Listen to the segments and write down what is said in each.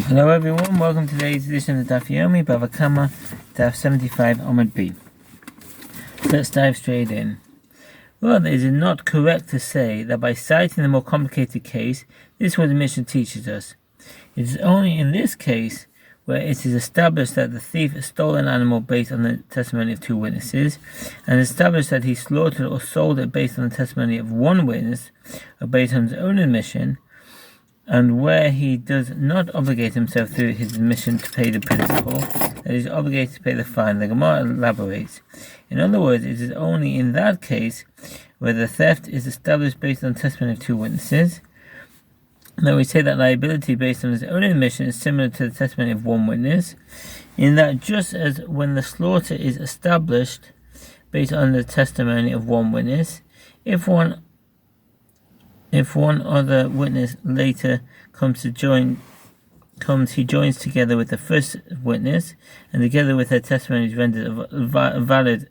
Hello everyone, welcome to today's edition of the Daf Yomi, Bava Kamma Daf 75 Amud B. Let's dive straight in. Well, it is not correct to say that by citing the more complicated case, this is what the Mishnah teaches us. It is only in this case where it is established that the thief stole an animal based on the testimony of two witnesses, and established that he slaughtered or sold it based on the testimony of one witness, or based on his own admission, and where he does not obligate himself through his admission to pay the principal, that he is obligated to pay the fine. The Gemara elaborates. In other words, it is only in that case where the theft is established based on the testimony of two witnesses. Now we say that liability based on his own admission is similar to the testimony of one witness, in that just as when the slaughter is established based on the testimony of one witness, if one other witness later he joins together with the first witness, and together with their testimony is rendered a valid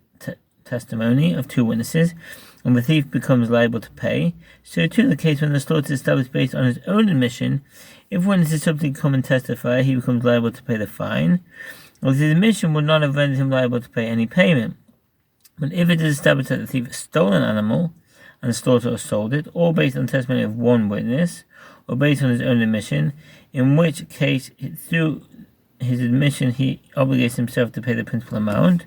testimony of two witnesses, and the thief becomes liable to pay. So too in the case when the slaughter is established based on his own admission, if witnesses subsequently come and testify, he becomes liable to pay the fine, or his admission would not have rendered him liable to pay any payment. But if it is established that the thief stole an animal, and slaughtered or sold it, or based on the testimony of one witness, or based on his own admission, in which case, through his admission, he obligates himself to pay the principal amount.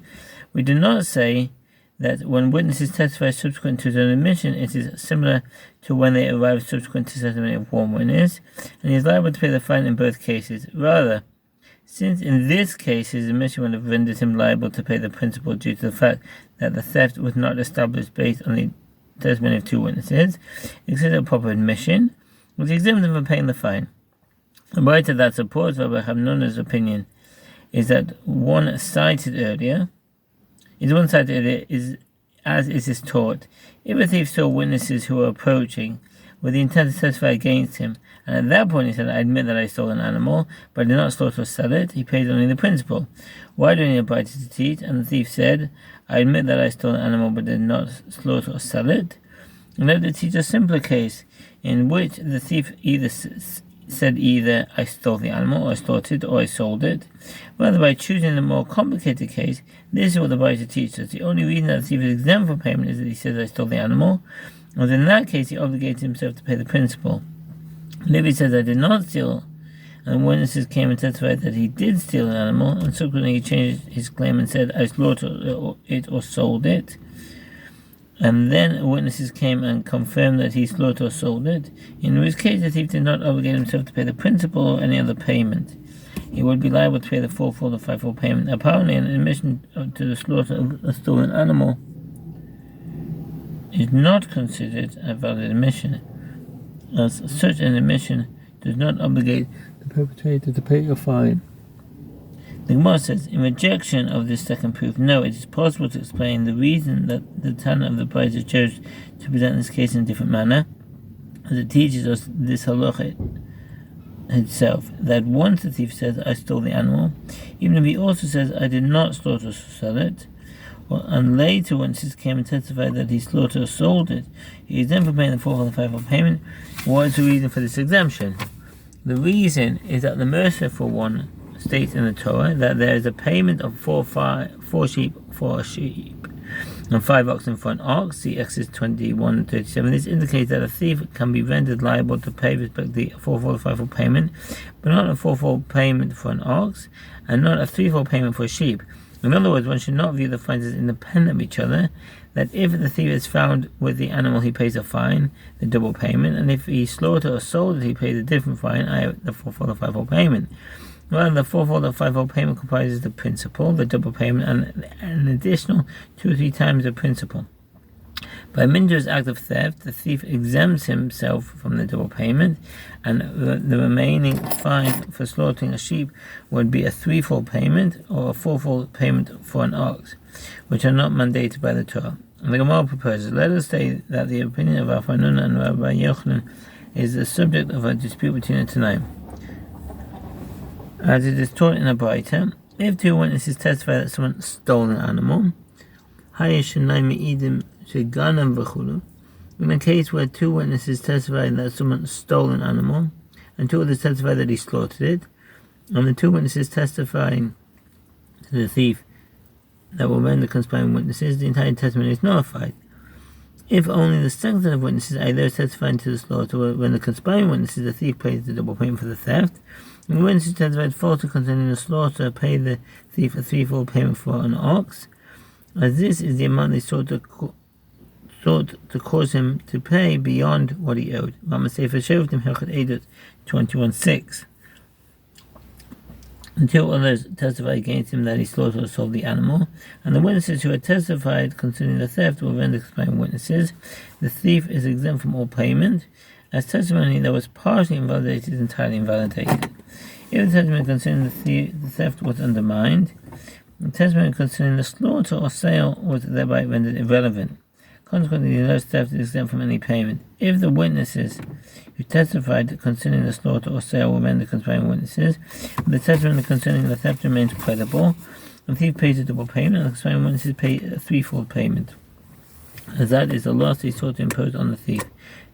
We do not say that when witnesses testify subsequent to his own admission, it is similar to when they arrive subsequent to the testimony of one witness, and he is liable to pay the fine in both cases. Rather, since in this case his admission would have rendered him liable to pay the principal due to the fact that the theft was not established based on the testimony of two witnesses, except a proper admission, which exempts him from paying the fine. The writer that supports Bava Kamma's opinion is one cited earlier, as it is taught. If a thief saw witnesses who were approaching with the intent to testify against him, and at that point he said, "I admit that I stole an animal, but I did not slaughter or sell it," he pays only the principal. Why do you abide to teach? And the thief said, "I admit that I stole an animal, but did not slaughter or sell it." And let the teach a simpler case, in which the thief said either "I stole the animal," or "I slaughtered," or "I sold it." Rather, by choosing the more complicated case, this is what the writer teaches us. The only reason that the thief is exempt from payment is that he says, "I stole the animal," and in that case he obligates himself to pay the principal. And if he says, "I did not steal," and witnesses came and testified that he did steal an animal, and subsequently he changed his claim and said, "I slaughtered it or sold it," and then witnesses came and confirmed that he slaughtered or sold it, in which case the thief did not obligate himself to pay the principal or any other payment. He would be liable to pay the fourfold or fivefold payment. Apparently, an admission to the slaughter of a stolen animal is not considered a valid admission, as such an admission does not obligate the perpetrator to pay a fine. The Gemara says, in rejection of this second proof, no, it is possible to explain the reason that the Tana of the Brisa chose to present this case in a different manner, as it teaches us this halacha itself, that once the thief says, "I stole the animal," even if he also says, "I did not slaughter or sell it," and later witnesses came and testified that he slaughtered or sold it, he is then for paying the fourfold and fivefold payment. What is the reason for this exemption? The reason is that the merciful one states in the Torah that there is a payment of four sheep for a sheep, and 5 oxen for an ox. See Exodus 21:37. This indicates that a thief can be rendered liable to pay respectively a fourfold or fivefold payment, but not a fourfold payment for an ox, and not a threefold payment for a sheep. In other words, one should not view the fines as independent of each other, that if the thief is found with the animal, he pays a fine, the double payment, and if he slaughtered or sold it, he pays a different fine, the fourfold or fivefold payment. Well, the fourfold or fivefold payment comprises the principal, the double payment, and an additional 2 or 3 times the principal. By Mindra's act of theft, the thief exempts himself from the double payment, and the remaining fine for slaughtering a sheep would be a threefold payment or a fourfold payment for an ox, which are not mandated by the Torah. And the Gemara proposes, let us say that the opinion of Rav Hanuna and Rabbi Yochanan is the subject of a dispute between the Tanaim. As it is taught in a Braita, if 2 witnesses testify that someone stole an animal, in a case where 2 witnesses testify that someone stole an animal, and 2 others testify that he slaughtered it, and the two witnesses testifying to the thief that will render conspiring witnesses, the entire testimony is nullified. If only the second set of witnesses, i.e. those testifying to the slaughter, will render conspiring witnesses, the thief pays the double payment for the theft, and the witnesses testified falsely concerning the slaughter pay the thief a threefold payment for an ox, as this is the amount they sought to cause him to pay beyond what he owed. Rama Sefer Shovtim Hilchot Edut 21:6. Until others testify against him that he slaughtered or sold the animal, and the witnesses who had testified concerning the theft will render conspiring witnesses, the thief is exempt from all payment, as testimony that was partially invalidated is entirely invalidated. If the testimony concerning the theft was undermined, the testimony concerning the slaughter or sale was thereby rendered irrelevant. Consequently, the alleged theft is exempt from any payment. If the witnesses who testified concerning the slaughter or sale were rendered conspiring witnesses, the testimony concerning the theft remains credible, the thief pays a double payment, and the conspiring witnesses pay a threefold payment, as that is the loss they sought to impose on the thief.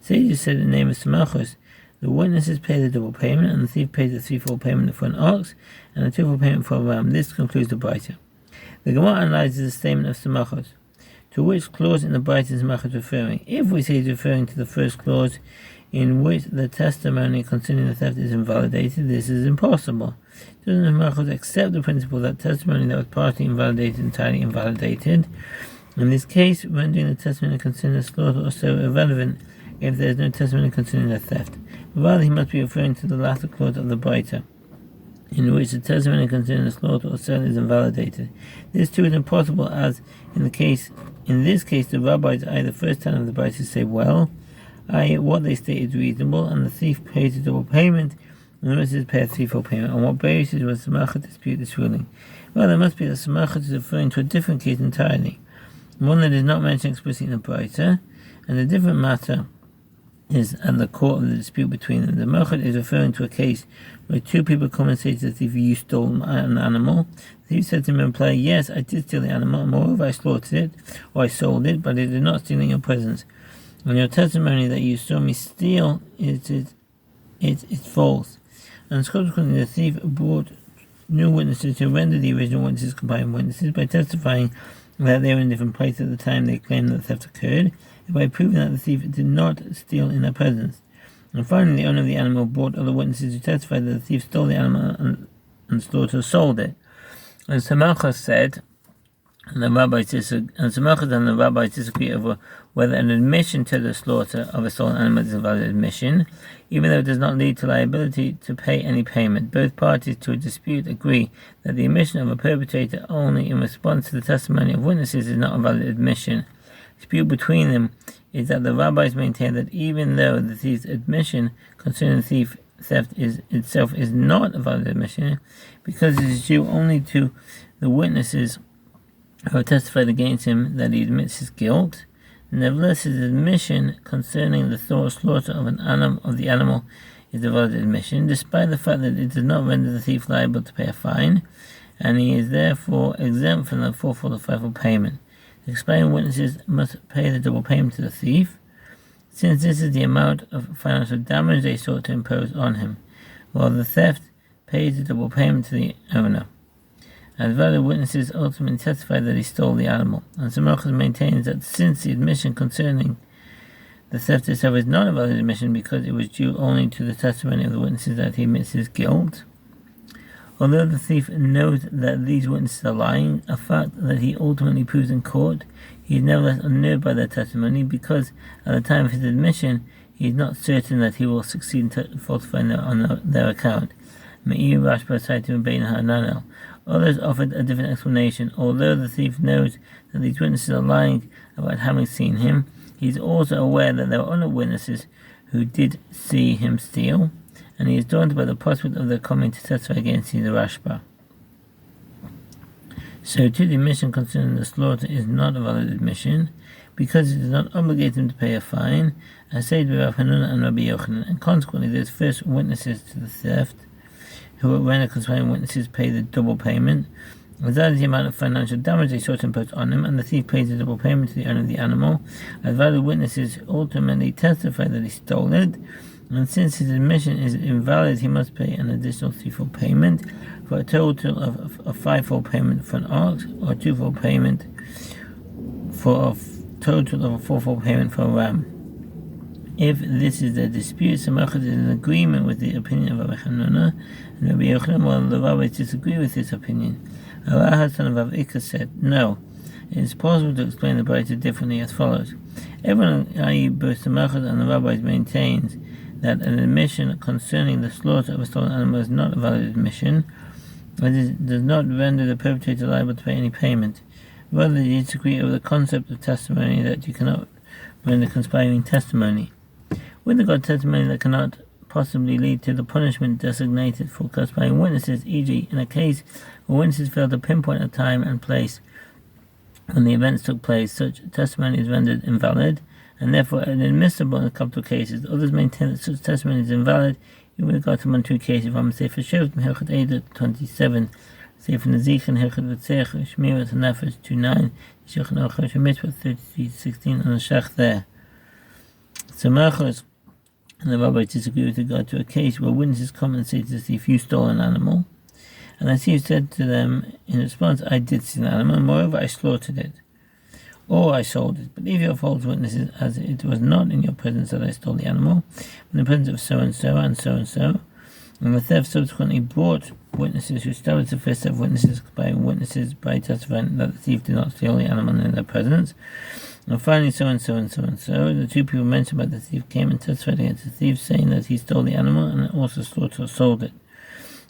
Sages said in the name of Samachos, the witnesses pay the double payment, and the thief pays a threefold payment for an ox, and a twofold payment for a ram. This concludes the Braita. The Gemara analyzes the statement of Samachos. To which clause in the Braita is Samachos referring? If we say it's referring to the first clause, in which the testimony concerning the theft is invalidated, this is impossible. Doesn't Samachos accept the principle that testimony that was partly invalidated is entirely invalidated? In this case, rendering the testimony concerning the slaughter or sale irrelevant if there is no testimony concerning the theft. But rather, he must be referring to the latter clause of the Braita, in which the testimony concerning the slaughter or sale is invalidated. This too is impossible, as in this case, the rabbis, i.e. the first ten of the Braita, say, well, i.e. what they state is reasonable, and the thief pays a double payment, and the witnesses pay a threefold payment. On what basis was Samachos dispute this ruling? Well, there must be that Samachos is referring to a different case entirely, one that is not mentioned explicitly in the Braita, and a different matter is at the core of the dispute between them. The Samachos is referring to a case where two people come and say to the thief, you stole an animal. The thief said to him in reply, yes, I did steal the animal, and moreover I slaughtered it, or I sold it, but I did not steal in your presence. And your testimony that you saw me steal is false. And consequently the thief brought new witnesses to render the original witnesses combined witnesses by testifying that they were in different places at the time they claimed that the theft occurred, and by proving that the thief did not steal in their presence. And finally, the owner of the animal brought other witnesses who testified that the thief stole the animal and slaughtered or sold it. And Samachos said, and Samachos and the rabbis disagree over whether an admission to the slaughter of a stolen animal is a valid admission, even though it does not lead to liability to pay any payment. Both parties to a dispute agree that the admission of a perpetrator only in response to the testimony of witnesses is not a valid admission. The dispute between them is that the rabbis maintain that even though the thief's admission concerning the theft itself is not a valid admission, because it is due only to the witnesses who have testified against him that he admits his guilt, nevertheless his admission concerning the slaughter of the animal is a valid admission, despite the fact that it does not render the thief liable to pay a fine, and he is therefore exempt from the fourfold or fivefold payment. The explaining witnesses must pay the double payment to the thief, since this is the amount of financial damage they sought to impose on him, while the theft pays the double payment to the owner. And valid witnesses ultimately testify that he stole the animal. And Samachos maintains that since the admission concerning the theft itself is not a valid admission because it was due only to the testimony of the witnesses that he admits his guilt, although the thief knows that these witnesses are lying, a fact that he ultimately proves in court, he is nevertheless unnerved by their testimony because at the time of his admission he is not certain that he will succeed in falsifying on their account. Others offered a different explanation. Although the thief knows that these witnesses are lying about having seen him, he is also aware that there are other witnesses who did see him steal, and he is daunted by the prospect of their coming to testify against the Rashba. So too the admission concerning the slaughter is not a valid admission, because it does not obligate him to pay a fine, as said by Rav Hanuna and Rabbi Yochanan, and consequently those first witnesses to the theft, who render conspiring witnesses, pay the double payment, as that is the amount of financial damage they sought to impose on him, and the thief pays the double payment to the owner of the animal, as valid witnesses ultimately testify that he stole it, And since his admission is invalid, he must pay an additional threefold payment for a total of a fivefold payment for an ox, or a twofold payment for a total of a fourfold payment for a ram. If this is a dispute, Samachas is in agreement with the opinion of Bava Kamma and Rabbi Yochanan, while the rabbis disagree with this opinion. Allah, son of Avika, said, no, it is possible to explain the Brayta differently as follows. Everyone, i.e. both Samachas and the rabbis, maintains that an admission concerning the slaughter of a stolen animal is not a valid admission, but it does not render the perpetrator liable to pay any payment. Rather, they disagree over the concept of testimony, that you cannot render conspiring testimony. With regard to testimony that cannot possibly lead to the punishment designated for conspiring witnesses, e.g. in a case where witnesses fail to pinpoint a time and place when the events took place, such testimony is rendered invalid, and therefore inadmissible in a couple of cases. Others maintain that such testimony is invalid in regard to one or two cases. Ram Sefer Shoftim, Hilchot Eidah 27, Sefer Nezichin, Hilchot V'tzech, Shmirat Nefesh 2:9, Shulchan Aruch Mitzvah 30:16, and the Shach there. Samachos and the rabbis disagree with regard to a case where witnesses come and say to the thief, you stole an animal. And the thief said to them in response, I did steal an animal, and moreover I slaughtered it, or I sold it. But if you are false witnesses, as it was not in your presence that I stole the animal, in the presence of so-and-so and so-and-so, and the theft subsequently brought witnesses who established the first set of witnesses by testifying that the thief did not steal the animal in their presence, and finally so-and-so and so-and-so, the two people mentioned by the thief came and testified against the thief, saying that he stole the animal and also slaughtered or sold it.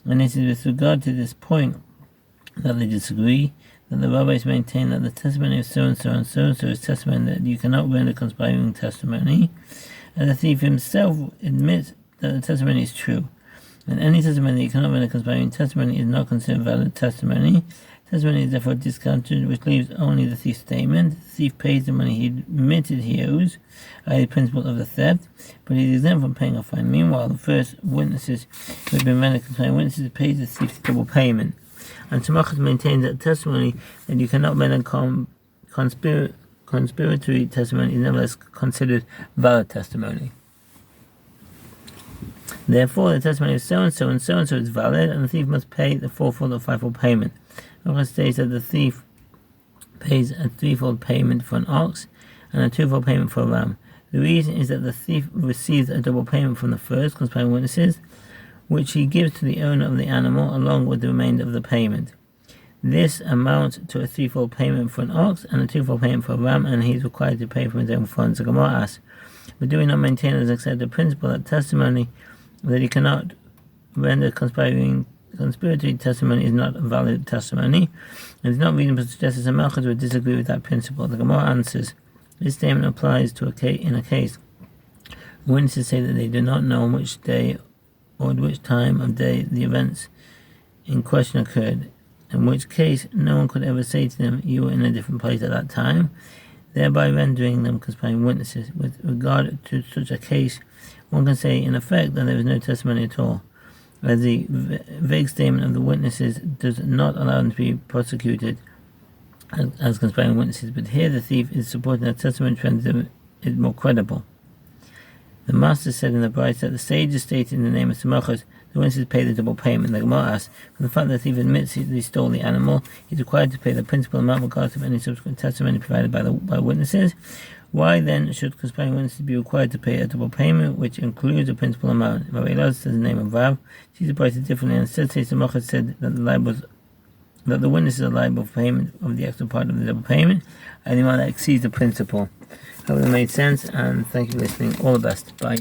And it is with regard to this point that they disagree, that the rabbis maintain that the testimony of so-and-so and so-and-so is testimony that you cannot render conspiring testimony, and the thief himself admits that the testimony is true. And any testimony that you cannot render conspiring testimony is not considered valid testimony. Testimony is therefore discounted, which leaves only the thief's statement. The thief pays the money he admitted he owes, i.e. the principle of the theft, but he is exempt from paying a fine. Meanwhile, the first witnesses who have been rendered conspiring witnesses pays the thief's double payment. And Samachas maintains that testimony that you cannot render conspiratory testimony is nevertheless considered valid testimony. Therefore, the testimony of so-and-so and so-and-so is valid, and the thief must pay the fourfold or fivefold payment. It states that the thief pays a threefold payment for an ox and a twofold payment for a ram. The reason is that the thief receives a double payment from the first conspiring witnesses, which he gives to the owner of the animal along with the remainder of the payment. This amounts to a threefold payment for an ox and a twofold payment for a ram, and he is required to pay from his own funds. The Gemara asks, but do we not maintain as accepted principle that testimony that he cannot render conspiratory testimony is not a valid testimony? It is not reasonable to suggest that some Malchus would disagree with that principle. The Gemara answers, this statement applies to in a case witnesses say that they do not know on which day or at which time of day the events in question occurred, in which case no one could ever say to them, you were in a different place at that time, thereby rendering them conspiring witnesses. With regard to such a case, one can say in effect that there is no testimony at all, as the vague statement of the witnesses does not allow them to be prosecuted as conspiring witnesses, but here the thief is supporting that testimony trend is more credible. The master said in the Brayta that the sages stated in the name of Samachos, the witnesses pay the double payment. The Gemara asks, from the fact that the thief admits that he stole the animal, he is required to pay the principal amount regardless of any subsequent testimony provided by witnesses. Why then should conspiring witnesses be required to pay a double payment, which includes a principal amount? Rabbi Elazar says the name of Rav, sees the Brayta differently, and instead says Samachos said that the witnesses are liable for payment of the extra part of the double payment, and the amount that exceeds the principal. Hope that made sense, and thank you for listening. All the best. Bye.